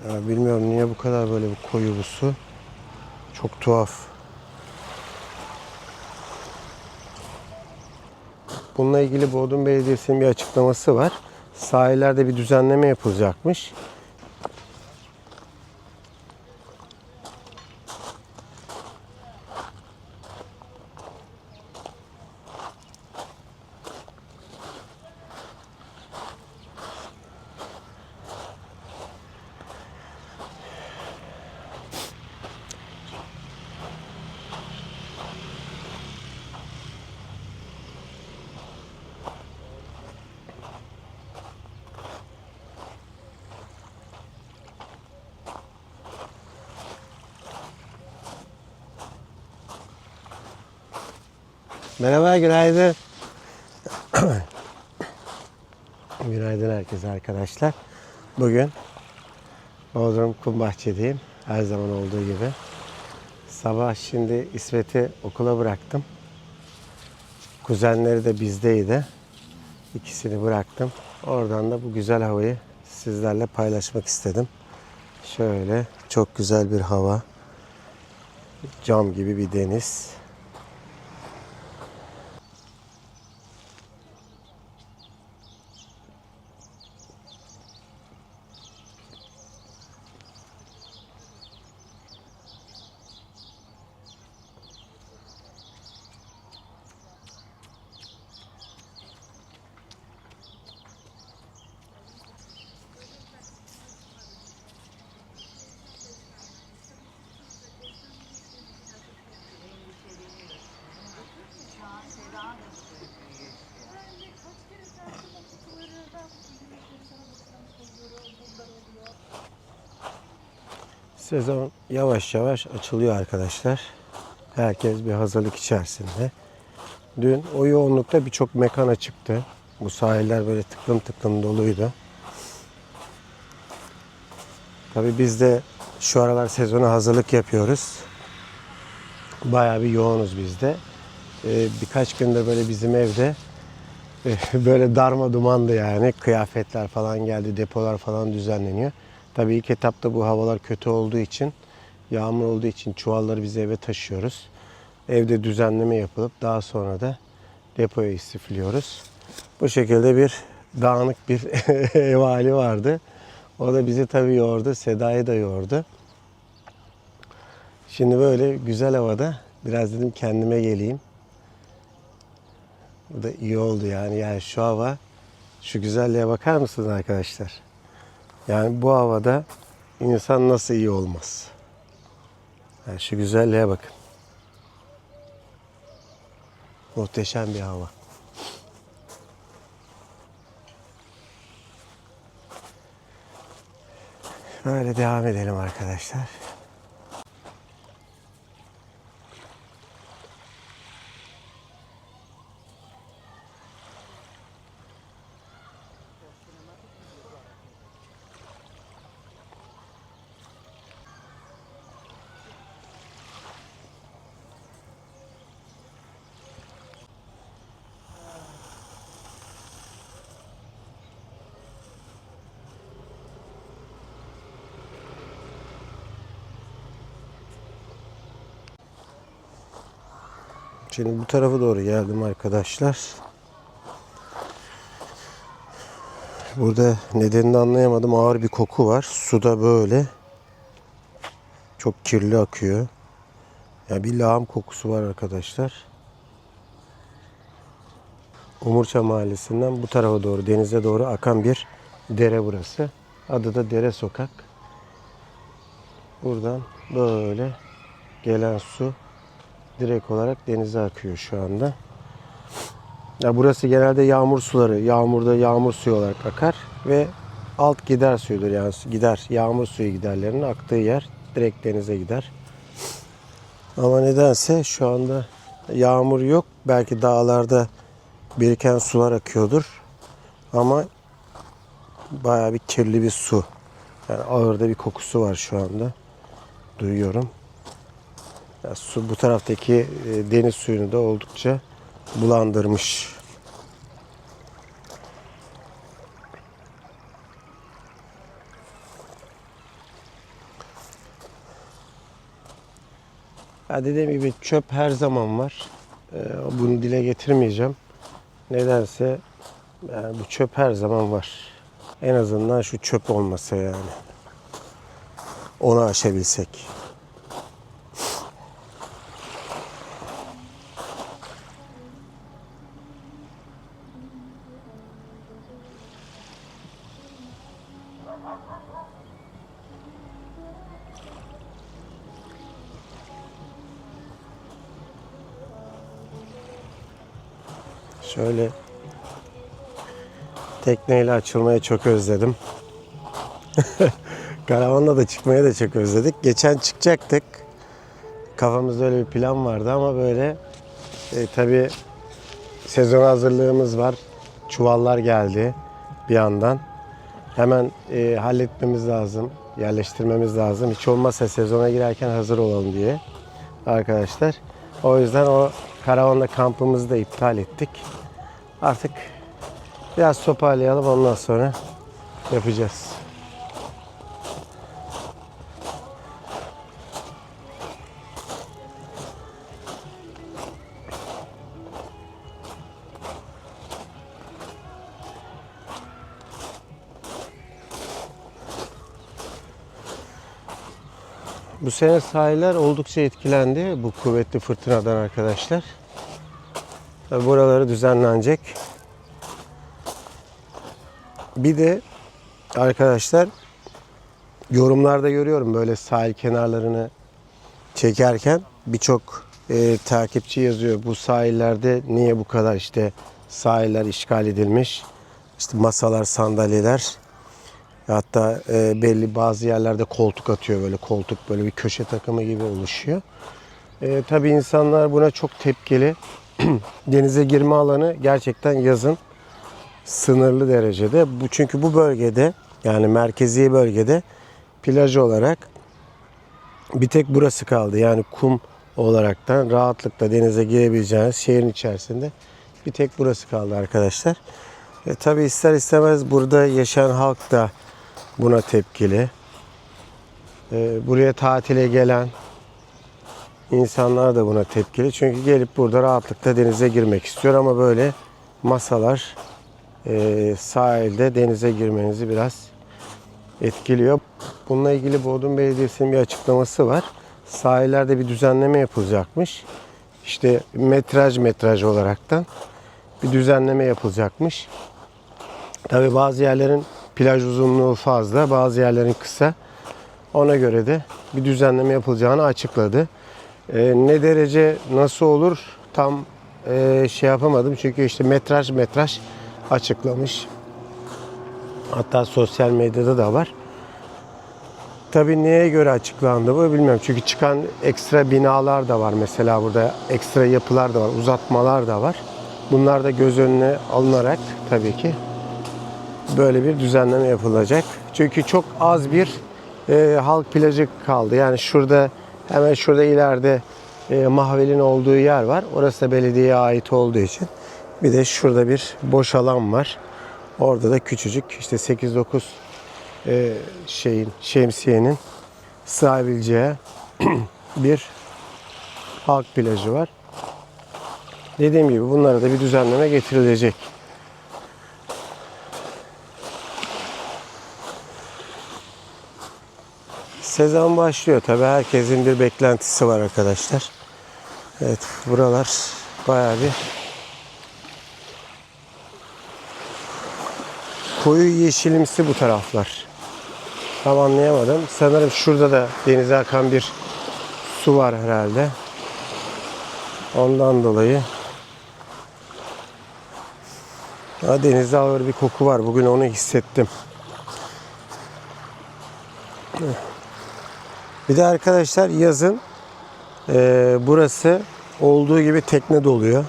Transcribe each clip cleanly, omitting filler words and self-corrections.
Ya bilmiyorum niye bu kadar böyle bir koyu bu su. Çok tuhaf. Bununla ilgili Bodrum Belediyesi'nin bir açıklaması var. Sahillerde bir düzenleme yapılacakmış. Merhaba, günaydın. Günaydın herkese arkadaşlar. Bugün Bodrum Kumbahçe'deyim. Her zaman olduğu gibi. Sabah şimdi İsmet'i okula bıraktım. Kuzenleri de bizdeydi. İkisini bıraktım. Oradan da bu güzel havayı sizlerle paylaşmak istedim. Şöyle çok güzel bir hava. Cam gibi bir deniz. Sezon yavaş yavaş açılıyor arkadaşlar. Herkes bir hazırlık içerisinde. Dün o yoğunlukta birçok mekana çıktı. Bu sahiller böyle tıklım tıklım doluydu. Tabii biz de şu aralar sezona hazırlık yapıyoruz. Bayağı bir yoğunuz biz de. Birkaç gündür böyle bizim evde böyle darma dumandı yani. Kıyafetler falan geldi, depolar falan düzenleniyor. Tabii ilk etapta bu havalar kötü olduğu için, yağmur olduğu için çuvalları biz eve taşıyoruz. Evde düzenleme yapılıp daha sonra da depoya istifliyoruz. Bu şekilde bir dağınık bir ev hali vardı. O da bizi tabii yordu, Seda'yı da yordu. Şimdi böyle güzel havada biraz dedim kendime geleyim. Bu da iyi oldu yani. Yani şu hava, şu güzelliğe bakar mısınız arkadaşlar? Yani bu havada insan nasıl iyi olmaz? Yani şu güzelliğe bakın. Muhteşem bir hava. Böyle devam edelim arkadaşlar. Şimdi bu tarafa doğru geldim arkadaşlar. Burada nedenini anlayamadım. Ağır bir koku var. Suda böyle çok kirli akıyor. Ya bir lağım kokusu var arkadaşlar. Umurça Mahallesi'nden bu tarafa doğru, denize doğru akan bir dere burası. Adı da Dere Sokak. Buradan böyle gelen su direkt olarak denize akıyor şu anda. Ya burası genelde yağmur suları, yağmurda yağmur suyu olarak akar ve alt gider suyudur, yani gider, yağmur suyu giderlerinin aktığı yer direkt denize gider. Ama nedense şu anda yağmur yok. Belki dağlarda biriken sular akıyordur. Ama bayağı bir kirli bir su. Yani ağır da bir kokusu var şu anda. Duyuyorum. Ya su bu taraftaki deniz suyunu da oldukça bulandırmış. Ya dediğim gibi çöp her zaman var. Bunu dile getirmeyeceğim. Nedense yani bu çöp her zaman var. En azından şu çöp olmasa yani. Onu aşabilsek. Şöyle tekneyle açılmayı çok özledim. Karavanla da çıkmayı da çok özledik. Geçen çıkacaktık. Kafamızda öyle bir plan vardı ama böyle tabii sezon hazırlığımız var. Çuvallar geldi bir yandan. Hemen halletmemiz lazım. Yerleştirmemiz lazım. Hiç olmazsa sezona girerken hazır olalım diye arkadaşlar. O yüzden o karavanla kampımızı da iptal ettik. Artık biraz toparlayalım, ondan sonra yapacağız. Bu sene sahiller oldukça etkilendi bu kuvvetli fırtınadan arkadaşlar. Tabii buraları düzenlenecek. Bir de arkadaşlar yorumlarda görüyorum böyle sahil kenarlarını çekerken birçok takipçi yazıyor. Bu sahillerde niye bu kadar işte sahiller işgal edilmiş? İşte masalar, sandalyeler, hatta belli bazı yerlerde koltuk atıyor, böyle koltuk böyle bir köşe takımı gibi oluşuyor. Tabii insanlar buna çok tepkili. Denize girme alanı gerçekten yazın sınırlı derecede. Çünkü bu bölgede, yani merkezi bölgede plaj olarak bir tek burası kaldı. Yani kum olaraktan rahatlıkla denize girebileceğiniz şehrin içerisinde bir tek burası kaldı arkadaşlar. Tabii ister istemez burada yaşayan halk da buna tepkili. Buraya tatile gelen insanlar da buna tepkili. Çünkü gelip burada rahatlıkla denize girmek istiyor ama böyle masalar sahilde denize girmenizi biraz etkiliyor. Bununla ilgili Bodrum Belediyesi'nin bir açıklaması var. Sahillerde bir düzenleme yapılacakmış. İşte metraj olaraktan bir düzenleme yapılacakmış. Tabii bazı yerlerin plaj uzunluğu fazla, bazı yerlerin kısa. Ona göre de bir düzenleme yapılacağını açıkladı. Ne derece nasıl olur tam şey yapamadım. Çünkü işte metraj açıklamış. Hatta sosyal medyada da var. Tabii neye göre açıklandı bu bilmiyorum. Çünkü çıkan ekstra binalar da var. Mesela burada ekstra yapılar da var. Uzatmalar da var. Bunlar da göz önüne alınarak tabii ki böyle bir düzenleme yapılacak. Çünkü çok az bir halk plajı kaldı. Yani şurada, hemen şurada ileride Mahvel'in olduğu yer var. Orası da belediyeye ait olduğu için. Bir de şurada bir boş alan var. Orada da küçücük işte 8-9 şemsiyenin sığabileceği bir halk plajı var. Dediğim gibi bunlara da bir düzenleme getirilecek. Sezon başlıyor. Tabii herkesin bir beklentisi var arkadaşlar. Evet, buralar bayağı bir koyu yeşilimsi bu taraflar. Tam anlayamadım. Sanırım şurada da denize akan bir su var herhalde. Ondan dolayı denizde ağır bir koku var. Bugün onu hissettim. Bir de arkadaşlar yazın burası olduğu gibi tekne doluyor.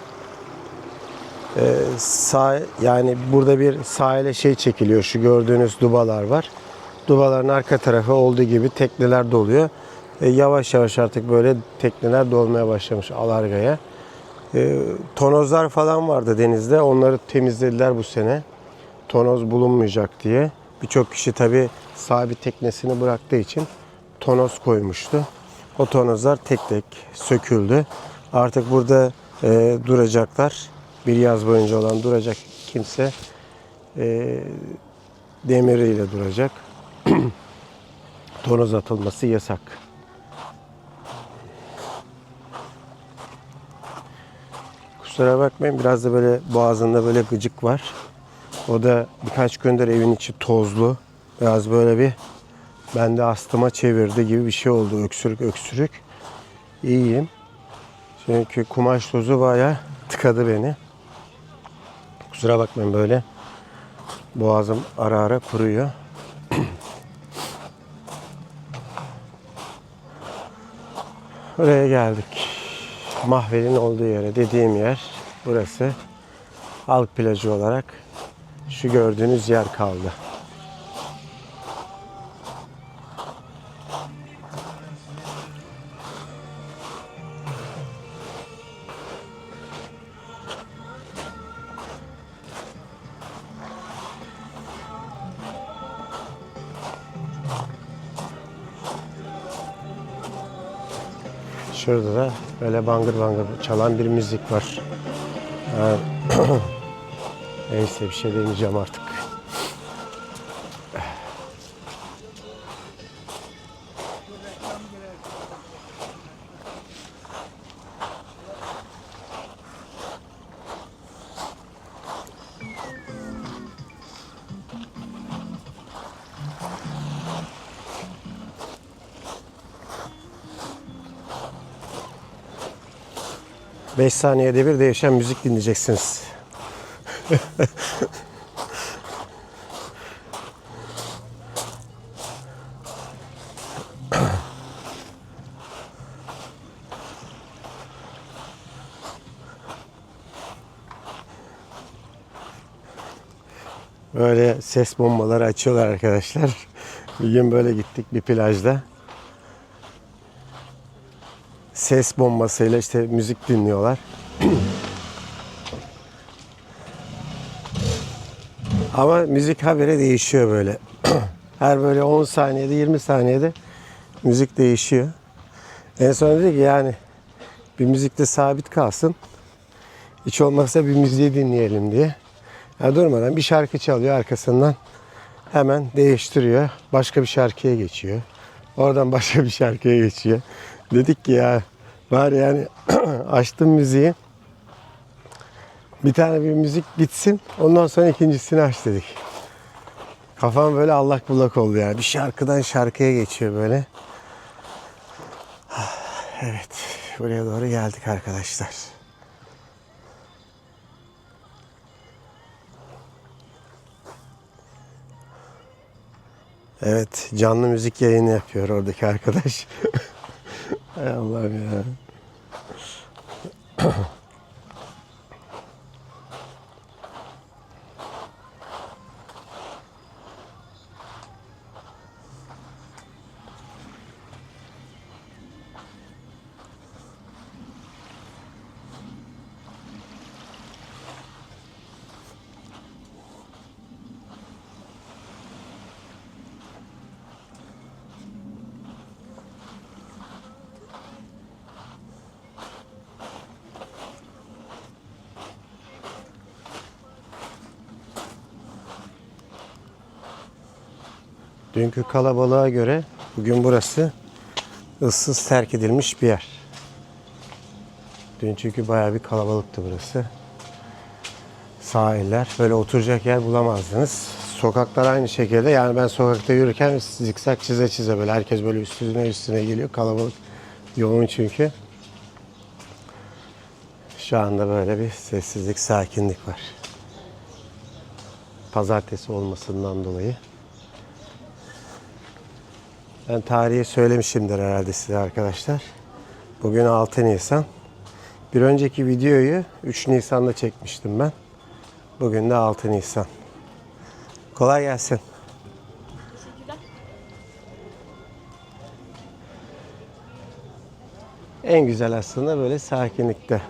Yani burada bir sahile çekiliyor. Şu gördüğünüz dubalar var. Dubaların arka tarafı olduğu gibi tekneler doluyor. Yavaş yavaş artık böyle tekneler dolmaya başlamış alargaya. Tonozlar falan vardı denizde. Onları temizlediler bu sene. Tonoz bulunmayacak diye. Birçok kişi tabii sabit teknesini bıraktığı için tonoz koymuştu. O tornozlar tek tek söküldü. Artık burada duracaklar. Bir yaz boyunca olan duracak kimse demiriyle duracak. Tornoz atılması yasak. Kusura bakmayın, biraz da böyle boğazında böyle gıcık var. O da birkaç gündür evin içi tozlu. Biraz böyle bir bende astıma çevirdi gibi bir şey oldu. Öksürük öksürük. İyiyim. Çünkü kumaş tozu bayağı tıkadı beni. Kusura bakmayın, böyle boğazım ara ara kuruyor. Buraya geldik. Mahvel'in olduğu yere, dediğim yer burası. Halk plajı olarak şu gördüğünüz yer kaldı. Şurada da böyle bangır bangır çalan bir müzik var. Neyse, bir şey demeyeceğim artık. Beş saniyede bir değişen müzik dinleyeceksiniz. Böyle ses bombaları açıyorlar arkadaşlar. Bir gün böyle gittik bir plajda. Ses bombasıyla işte müzik dinliyorlar. Ama müzik habire değişiyor böyle. Her böyle 10 saniyede 20 saniyede müzik değişiyor. En son dedi ki yani bir müzikte sabit kalsın. Hiç olmazsa bir müziği dinleyelim diye. Yani durmadan bir şarkı çalıyor, arkasından hemen değiştiriyor. Başka bir şarkıya geçiyor. Oradan başka bir şarkıya geçiyor. Dedik ki ya var yani açtım müziği. Bir tane bir müzik bitsin. Ondan sonra ikincisini aç dedik. Kafam böyle allak bullak oldu yani. Bir şarkıdan şarkıya geçiyor böyle. Evet. Buraya doğru geldik arkadaşlar. Evet. Canlı müzik yayını yapıyor oradaki arkadaş. Hay Allah'ım ya. Dünkü kalabalığa göre bugün burası ıssız, terk edilmiş bir yer. Dün çünkü bayağı bir kalabalıktı burası. Sahiller, böyle oturacak yer bulamazdınız. Sokaklar aynı şekilde. Yani ben sokakta yürürken zikzak çize çize böyle herkes böyle üstüne geliyor. Kalabalık, yoğun çünkü. Şu anda böyle bir sessizlik, sakinlik var. Pazartesi olmasından dolayı. Ben tarihi söylemişimdir herhalde size arkadaşlar. Bugün 6 Nisan. Bir önceki videoyu 3 Nisan'da çekmiştim ben. Bugün de 6 Nisan. Kolay gelsin. En güzel aslında böyle sakinlikte.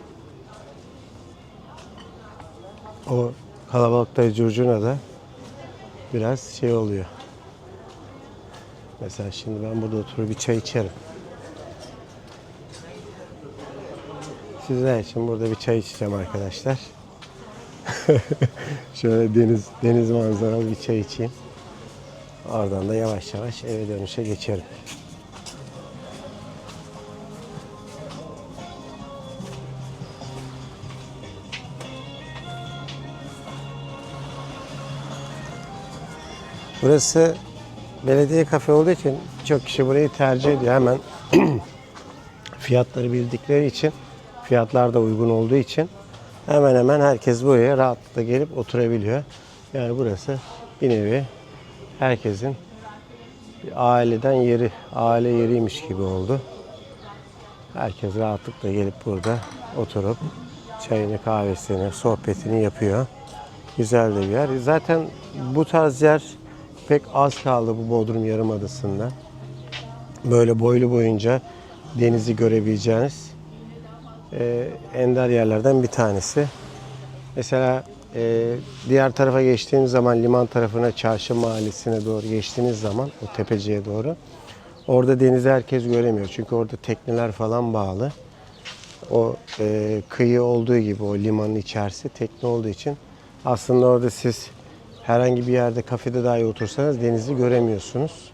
O kalabalıkta curcuna da biraz şey oluyor. Mesela şimdi ben burada oturup bir çay içerim. Sizler için burada bir çay içeceğim arkadaşlar. Şöyle deniz manzaralı bir çay içeyim. Oradan da yavaş yavaş eve dönüşe geçerim. Burası belediye kafe olduğu için çok kişi burayı tercih ediyor. Hemen fiyatları bildikleri için, fiyatlar da uygun olduğu için hemen hemen herkes buraya rahatlıkla gelip oturabiliyor. Yani burası bir nevi herkesin bir aileden yeri, aile yeriymiş gibi oldu. Herkes rahatlıkla gelip burada oturup çayını, kahvesini, sohbetini yapıyor. Güzel de bir yer. Zaten bu tarz yer pek az kaldı bu Bodrum Yarımadası'nda. Böyle boylu boyunca denizi görebileceğiniz ender yerlerden bir tanesi. Mesela diğer tarafa geçtiğiniz zaman liman tarafına, Çarşı Mahallesi'ne doğru geçtiğiniz zaman o tepeciye doğru orada denizi herkes göremiyor. Çünkü orada tekneler falan bağlı. O kıyı olduğu gibi o limanın içerisi tekne olduğu için aslında orada siz herhangi bir yerde kafede dahi otursanız denizi göremiyorsunuz.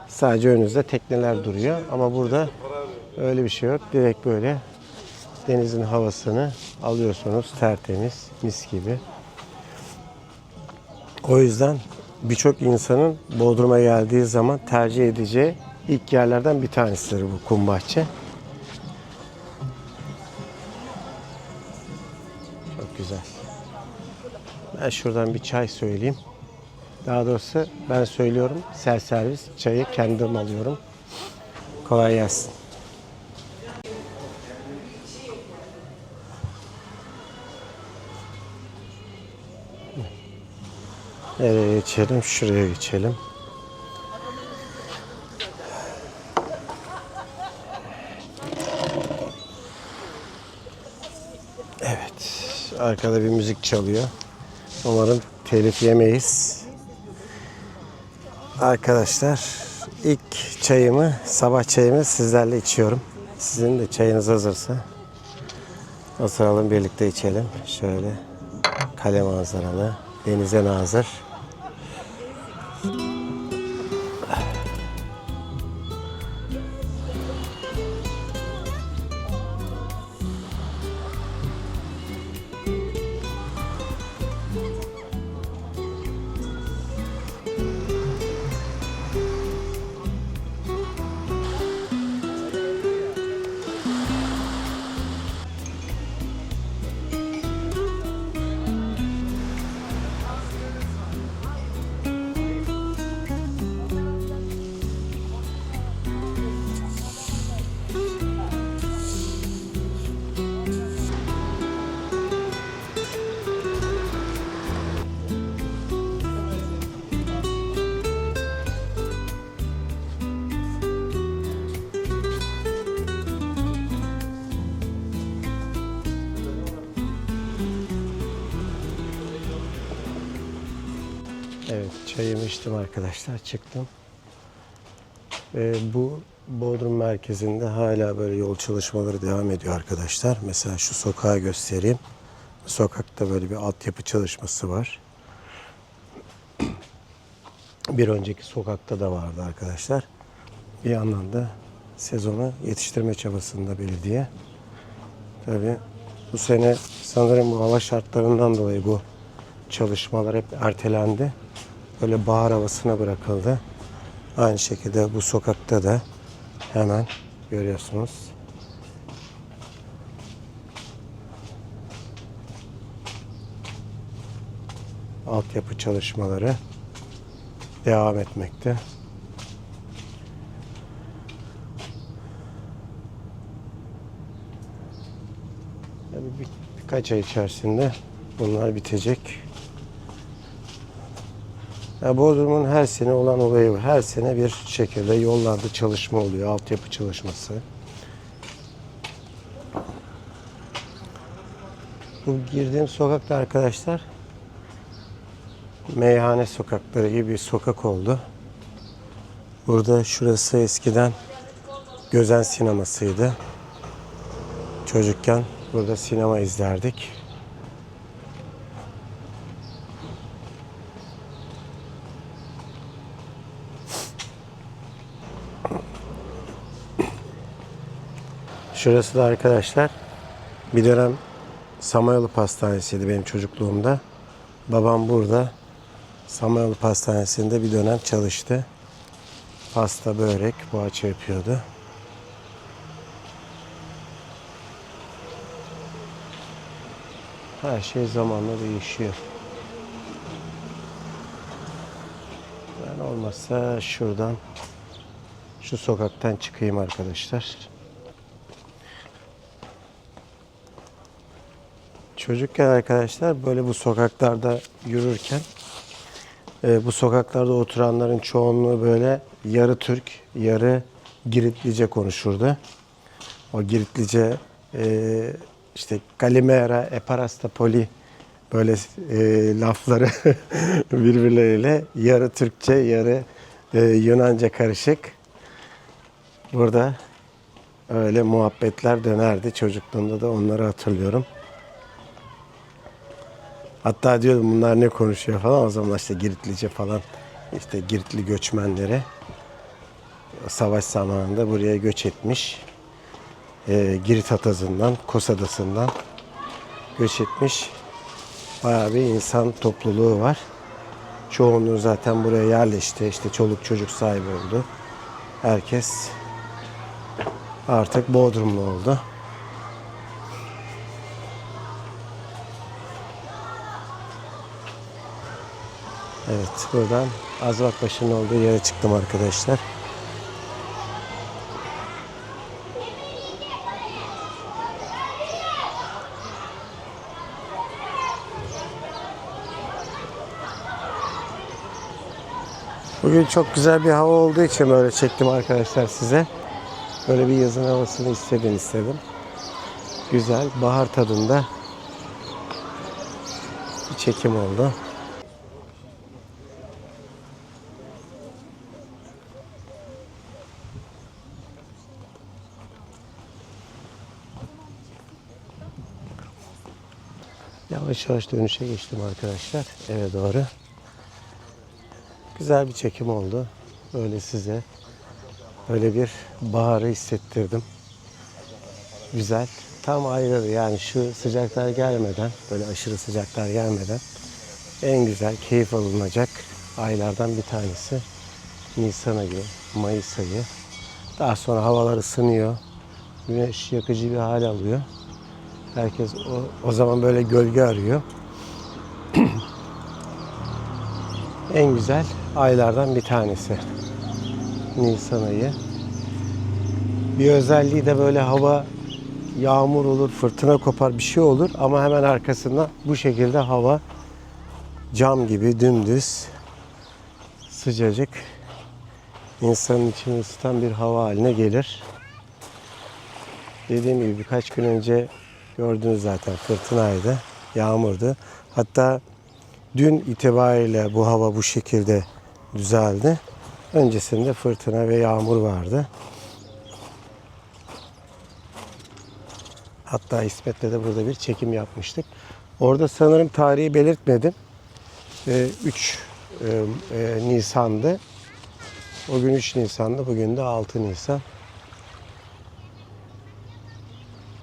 Sadece önünüzde tekneler duruyor. Ama burada öyle bir şey yok. Direkt böyle denizin havasını alıyorsunuz. Tertemiz, mis gibi. O yüzden birçok insanın Bodrum'a geldiği zaman tercih edeceği ilk yerlerden bir tanesidir bu Kumbahçe. Çok güzel. Ben şuradan bir çay söyleyeyim. Daha doğrusu ben söylüyorum. Servis çayı kendim alıyorum. Kolay gelsin. Nereye geçelim? Şuraya geçelim. Evet. Arkada bir müzik çalıyor. Umarım telif yemeyiz. Arkadaşlar ilk çayımı, sabah çayımı sizlerle içiyorum. Sizin de çayınız hazırsa oturalım birlikte içelim. Şöyle kale manzaralı, denize nazır. Evet, çayımı içtim arkadaşlar, çıktım. Bu Bodrum merkezinde hala böyle yol çalışmaları devam ediyor arkadaşlar. Mesela şu sokağı göstereyim. Sokakta böyle bir altyapı çalışması var. Bir önceki sokakta da vardı arkadaşlar. Bir yandan da sezonu yetiştirme çabasında belediye. Tabii bu sene sanırım bu hava şartlarından dolayı bu çalışmalar hep ertelendi. Böyle bahar havasına bırakıldı. Aynı şekilde bu sokakta da hemen görüyorsunuz. Altyapı çalışmaları devam etmekte. Yani birkaç ay içerisinde bunlar bitecek. Yani Bodrum'un her sene olan olayı var. Her sene bir şekilde yollarda çalışma oluyor. Altyapı çalışması. Bu girdiğim sokakta arkadaşlar meyhane sokakları gibi bir sokak oldu. Burada şurası eskiden Gözen sinemasıydı. Çocukken Burada sinema izlerdik. Şurası da arkadaşlar bir dönem Samanyolu Pastanesi'ydi benim çocukluğumda. Babam burada Samanyolu Pastanesi'nde bir dönem çalıştı. Pasta, börek, poğaça yapıyordu. Her şey zamanla değişiyor. Ben olmazsa şuradan, şu sokaktan çıkayım arkadaşlar. Çocukken arkadaşlar böyle bu sokaklarda yürürken bu sokaklarda oturanların çoğunluğu böyle yarı Türk, yarı Giritlice konuşurdu. O Giritlice işte Kalimera, Eparasta Poli böyle lafları birbirleriyle yarı Türkçe, yarı Yunanca karışık. Burada öyle muhabbetler dönerdi. Çocukluğumda da onları hatırlıyorum. Hatta diyordum bunlar ne konuşuyor falan. O zaman işte Giritlice falan, işte Giritli göçmenleri savaş zamanında buraya göç etmiş. Girit Atazı'ndan, Kos Adası'ndan göç etmiş. Bayağı bir insan topluluğu var. Çoğunluğu zaten buraya yerleşti. İşte çoluk çocuk sahibi oldu. Herkes artık Bodrumlu oldu. Evet, buradan Azvakbaşı'nın olduğu yere çıktım arkadaşlar. Bugün çok güzel bir hava olduğu için böyle çektim arkadaşlar size. Böyle bir yazın havasını istedim. Güzel, bahar tadında bir çekim oldu. Yavaş yavaş dönüşe geçtim arkadaşlar eve doğru. Güzel bir çekim oldu. Böyle size böyle bir baharı hissettirdim. Güzel. Tam ayrı yani şu sıcaklar gelmeden, böyle aşırı sıcaklar gelmeden en güzel, keyif alınacak aylardan bir tanesi. Nisan ayı, Mayıs ayı. Daha sonra havalar ısınıyor. Güneş yakıcı bir hal alıyor. Herkes o zaman böyle gölge arıyor. En güzel aylardan bir tanesi. Nisan ayı. Bir özelliği de böyle hava yağmur olur, fırtına kopar, bir şey olur ama hemen arkasından bu şekilde hava cam gibi dümdüz sıcacık, insanın içini ısıtan bir hava haline gelir. Dediğim gibi birkaç gün önce gördünüz zaten, fırtınaydı, yağmurdu. Hatta dün itibariyle bu hava bu şekilde düzeldi. Öncesinde fırtına ve yağmur vardı. Hatta İsmet'le de burada bir çekim yapmıştık. Orada sanırım tarihi belirtmedim. 3 Nisan'dı. O gün 3 Nisan'dı. Bugün de 6 Nisan.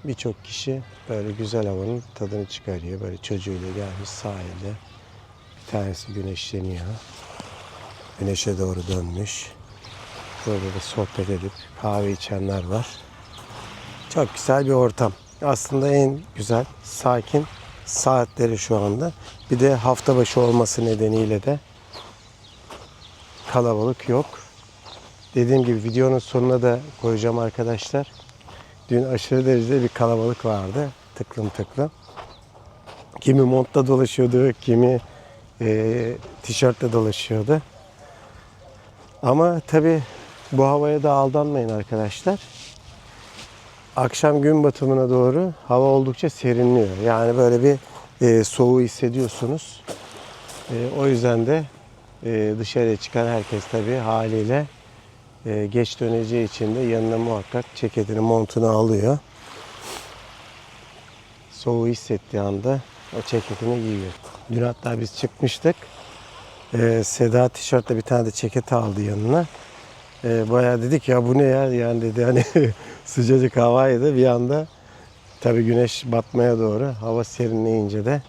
Birçok kişi böyle güzel havanın tadını çıkarıyor. Böyle çocuğuyla gelmiş sahilde. Bir tanesi güneşleniyor. Güneşe doğru dönmüş. Burada da sohbet edip kahve içenler var. Çok güzel bir ortam. Aslında en güzel, sakin saatleri şu anda. Bir de hafta başı olması nedeniyle de kalabalık yok. Dediğim gibi videonun sonuna da koyacağım arkadaşlar. Dün aşırı derecede bir kalabalık vardı. Tıklım tıklım. Kimi montla dolaşıyordu, kimi tişörtle dolaşıyordu. Ama tabii bu havaya da aldanmayın arkadaşlar. Akşam gün batımına doğru hava oldukça serinliyor. Yani böyle bir soğuğu hissediyorsunuz. O yüzden de dışarıya çıkan herkes tabii haliyle geç döneceği için de yanına muhakkak ceketini, montunu alıyor. soğuğu hissettiği anda o ceketini giyiyor. Dün hatta biz çıkmıştık. Seda tişörtle bir tane de ceket aldı yanına. Bayağı dedik ya bu ne ya yani dedi hani sıcacık havaydı bir anda. Tabii güneş batmaya doğru hava serinleyince de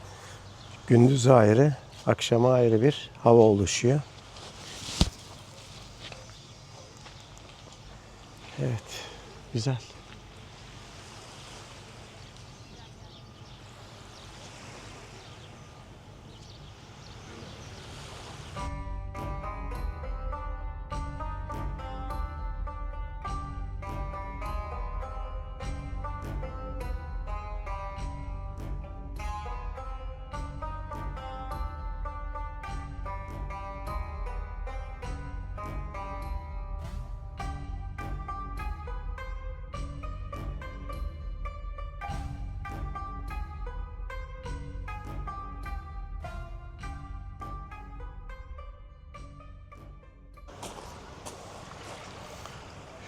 gündüz ayrı, akşama ayrı bir hava oluşuyor. Evet, güzel.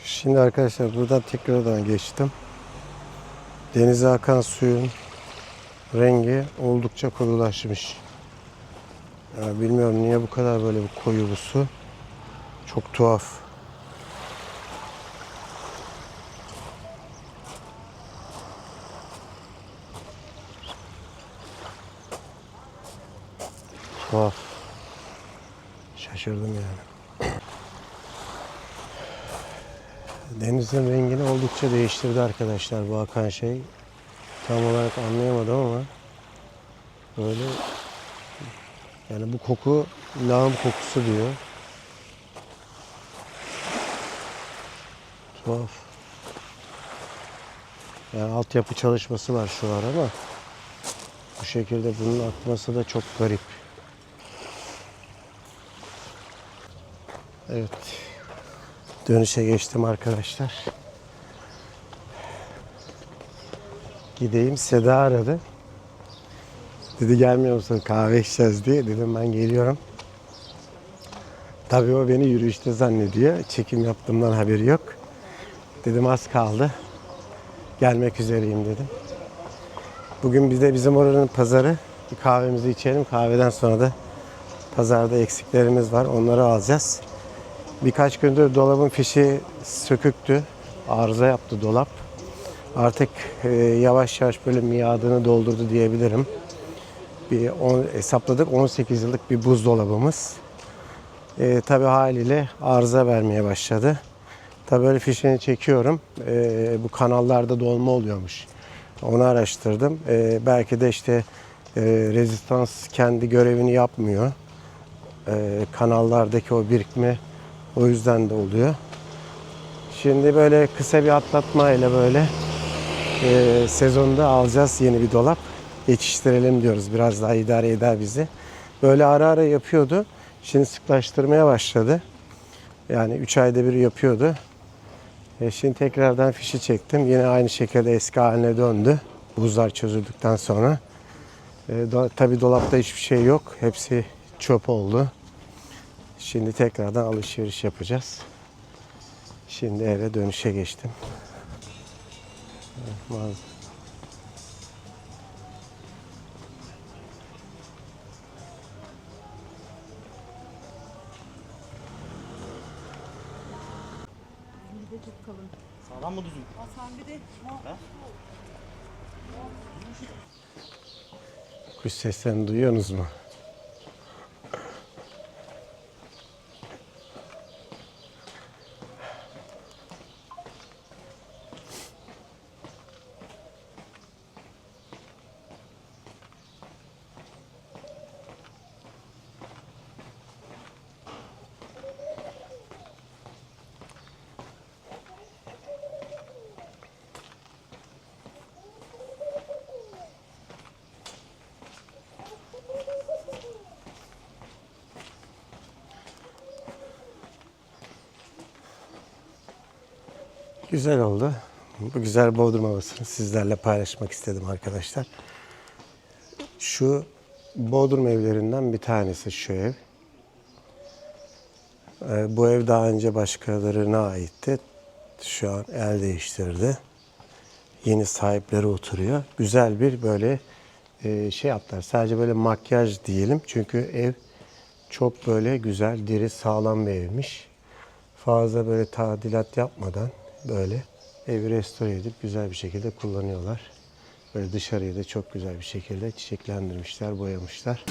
Şimdi arkadaşlar buradan tekrardan geçtim. Denize akan suyun rengi oldukça koyulaşmış. Ya bilmiyorum niye bu kadar böyle bir koyu bu su. Çok tuhaf. Tuhaf. Şaşırdım yani. Denizin rengini oldukça değiştirdi arkadaşlar bu akan şey. Tam olarak anlayamadım ama böyle yani bu koku lağım kokusu diyor. Tuhaf. Yani altyapı çalışması var şu an ama bu şekilde bunun akması da çok garip. Evet. Dönüşe geçtim arkadaşlar. Gideyim. Seda aradı. Dedi gelmiyor musun kahve içeceğiz diye. Dedim ben geliyorum. Tabii o beni yürüyüşte zannediyor. Çekim yaptığımdan haberi yok. Dedim az kaldı. Gelmek üzereyim dedim. Bugün bir de bizim oranın pazarı. Bir kahvemizi içelim. Kahveden sonra da pazarda eksiklerimiz var. Onları alacağız. Birkaç gündür dolabın fişi söküktü. Arıza yaptı dolap. Artık yavaş yavaş böyle miadını doldurdu diyebilirim. Hesapladık 18 yıllık bir buzdolabımız. Tabii haliyle arıza vermeye başladı. Tabii böyle fişini çekiyorum. Bu kanallarda dolma oluyormuş. Onu araştırdım. Belki de işte rezistans kendi görevini yapmıyor. Kanallardaki o birikme o yüzden de oluyor. Şimdi böyle kısa bir atlatmayla böyle sezonda alacağız yeni bir dolap. Geçiştirelim diyoruz. Biraz daha idare eder bizi. Böyle ara ara yapıyordu. Şimdi sıklaştırmaya başladı. Yani 3 ayda bir yapıyordu. Şimdi tekrardan fişi çektim. Yine aynı şekilde eski haline döndü. Buzlar çözüldükten sonra. Tabii dolapta hiçbir şey yok. Hepsi çöp oldu. Şimdi tekrardan alışveriş yapacağız. Şimdi eve dönüşe geçtim. Evet, Bir de çok kalın. Sağlam mı düzgün? Hasan bir de kuş seslerini duyuyorsunuz mu? Güzel oldu. Bu güzel Bodrum havasını sizlerle paylaşmak istedim arkadaşlar. Şu Bodrum evlerinden bir tanesi şu ev. Bu ev daha önce başkalarına aitti. Şu an el değiştirdi. yeni sahipleri oturuyor. Güzel bir böyle şey yaptılar. Sadece böyle makyaj diyelim. Çünkü ev çok böyle güzel, diri, sağlam bir evmiş. Fazla böyle tadilat yapmadan böyle evi restore edip güzel bir şekilde kullanıyorlar. Böyle dışarıyı da çok güzel bir şekilde çiçeklendirmişler, boyamışlar.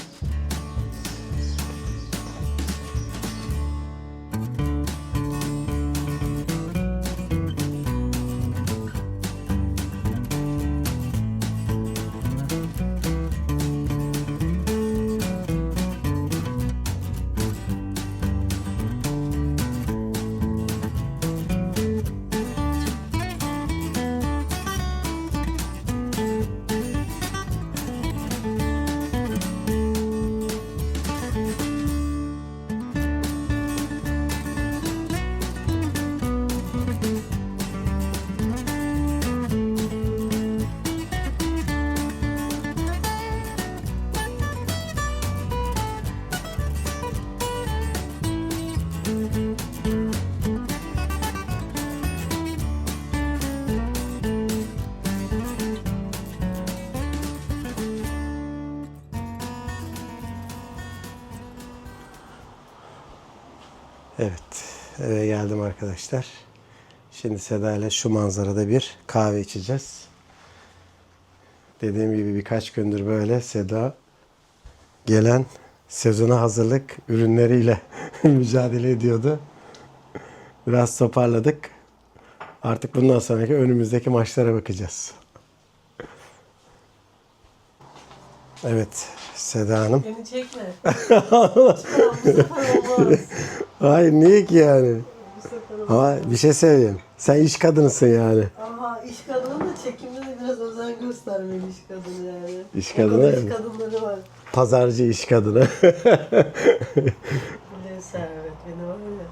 Evet, eve geldim arkadaşlar. Şimdi Seda ile şu manzarada bir kahve içeceğiz. Dediğim gibi birkaç gündür böyle Seda gelen sezona hazırlık ürünleriyle mücadele ediyordu. Biraz toparladık. Artık bundan sonraki önümüzdeki maçlara bakacağız. Evet, Seda Hanım. Beni çekme. Bu sefer olmaz. Hayır, niye ki yani? Bu sefer olmaz. Ama bir şey söyleyeyim. Sen iş kadınısın yani. Ama iş kadını da çekimde de biraz özen göstermeli iş kadını yani. İş O kadar kadını, iş kadınları var. pazarcı iş kadını. Ne servet beni var ya.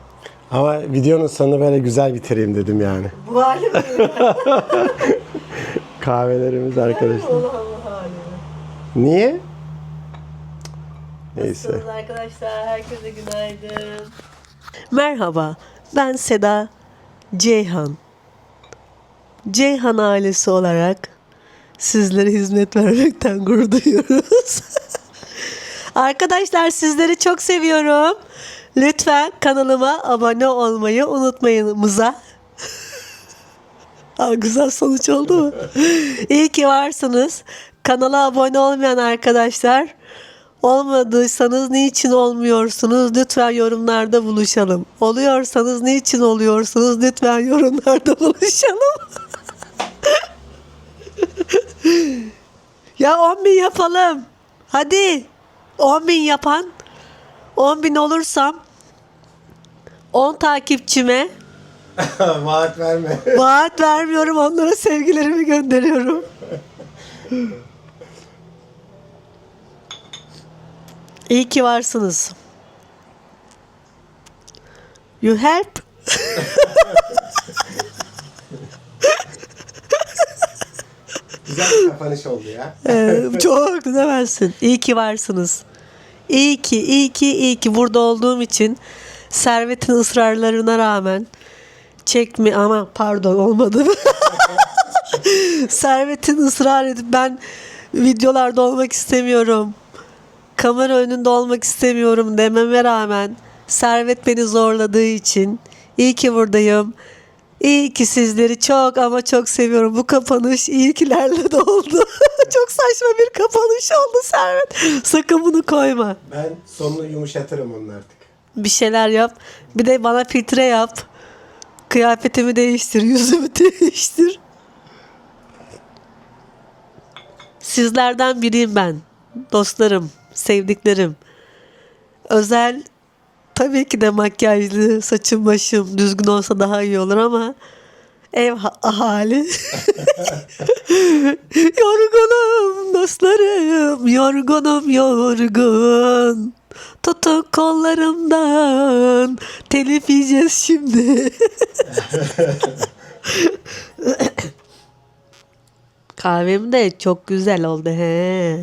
Ama videonun sonunu böyle güzel bitireyim dedim yani. Bu hali mi? Kahvelerimiz arkadaşlar. Allah Allah hali. Niye? Neyse. Nasılsınız arkadaşlar? Herkese günaydın. Merhaba. Ben Seda Ceyhan. Ceyhan ailesi olarak sizlere hizmet vermekten gurur duyuyoruz. Arkadaşlar sizleri çok seviyorum. Lütfen kanalıma abone olmayı unutmayınıza. Güzel sonuç oldu mu? İyi ki varsınız. Kanala abone olmayan arkadaşlar, olmadıysanız niçin olmuyorsunuz? Lütfen yorumlarda buluşalım. Oluyorsanız niçin oluyorsunuz? Lütfen yorumlarda buluşalım. Ya 10.000 yapalım. Hadi. 10.000 yapan. 10.000 olursam 10 takipçime Vaat verme. vaat vermiyorum. Onlara sevgilerimi gönderiyorum. İyi ki varsınız. You help. Güzel bir kapanış oldu ya. Çok demezsin. İyi ki varsınız. İyi ki, iyi ki, iyi ki burada olduğum için Servet'in ısrarlarına rağmen ama pardon olmadı. Servet'in ısrar edip ben videolarda olmak istemiyorum, kamera önünde olmak istemiyorum dememe rağmen Servet beni zorladığı için iyi ki buradayım. İyi ki sizleri çok ama çok seviyorum. Bu kapanış iyi kilerle de oldu. Çok saçma bir kapanış oldu Servet. Sakın bunu koyma. Ben sonunu yumuşatırım onun artık. Bir şeyler yap. Bir de bana filtre yap. Kıyafetimi değiştir. Yüzümü değiştir. Sizlerden biriyim ben. Dostlarım, sevdiklerim. Özel tabii ki de makyajlı, saçım başım düzgün olsa daha iyi olur ama ev hali. Yorgunum dostlarım, yorgunum yorgun. Tutun kollarımdan, telif yiyeceğiz şimdi. Kahvem de çok güzel oldu he.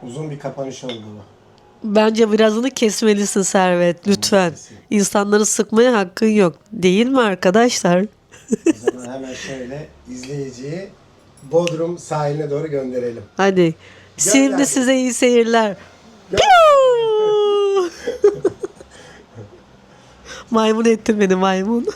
Uzun bir kapanış oldu bu. Bence birazını kesmelisin Servet lütfen. İnsanları sıkmaya hakkın yok. Değil mi arkadaşlar? O zaman hemen şöyle izleyiciyi Bodrum sahiline doğru gönderelim. Hadi. Şimdi size iyi seyirler. Maymun ettin beni maymun.